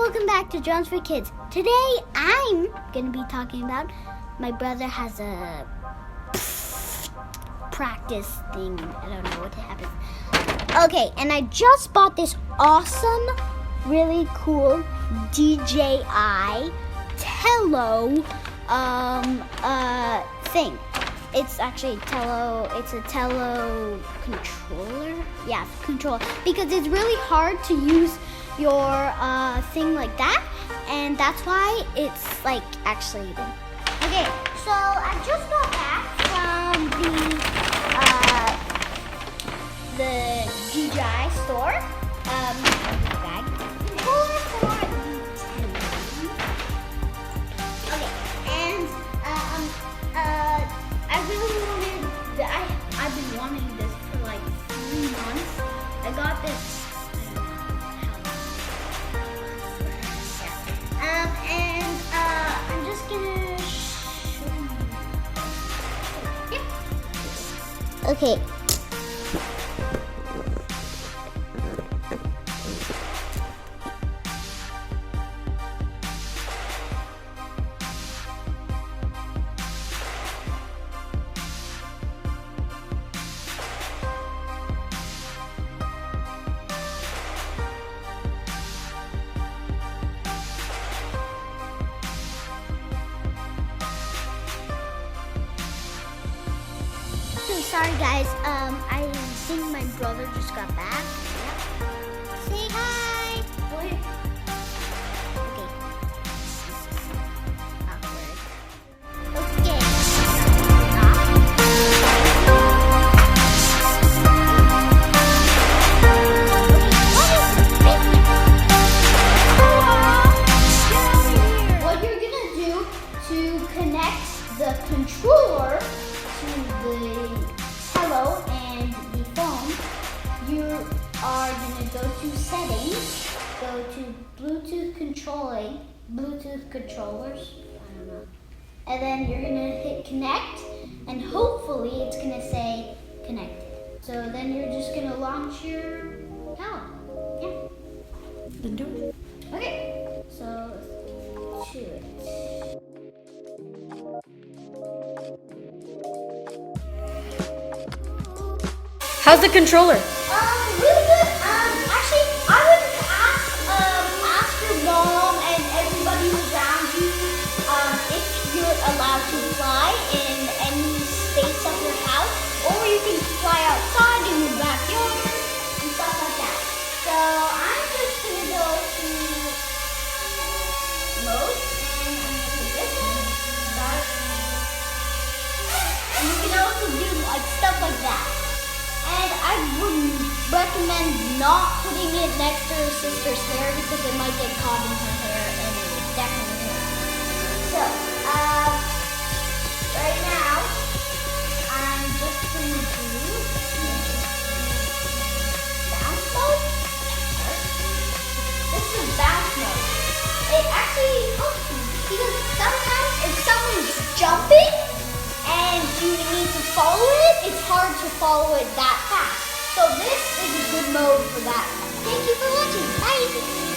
welcome back to Drums for Kids. Today I'm going to be talking about my brother has a practice thing. I don't know what happens. Okay, and I just bought this awesome, really cool DJI tello thing. It's actually it's a tello controller. Yeah, controller. Because it's really hard to use your thing like that, and that's why it's like actually even. Okay, so I just got back from the DJI store. Bag. Controller for the okay, and I really wanted. I've been wanting this for like 3 months. I got this. And I'm just gonna show you. Yep. Okay. Sorry guys, I think my brother just got back. Yep. Say hi. Okay. Awkward. Okay. What you're gonna do to connect the controller to the tello and the phone, you are going to go to settings, go to Bluetooth controllers, I don't know, and then you're going to hit connect, and hopefully it's going to say connected. So then you're just going to launch your tello. Yeah. Then do it. Okay, so let's do it. How's the controller? Really good. Actually, I would ask your mom and everybody around you if you're allowed to fly in any space of your house, or you can fly outside in your backyard and stuff like that. So I'm just gonna go to mode, and I'm gonna take this one, start, and you can also do like stuff like that. And I would recommend not putting it next to her sister's hair because it might get caught in her hair and it would definitely hurt. So, right now, I'm just going to do bounce mode. This is bounce mode. It actually helps you because sometimes if someone's jumping and you need to follow it, it's hard to follow it that fast. So this is a good mode for that. Thank you for watching. Bye!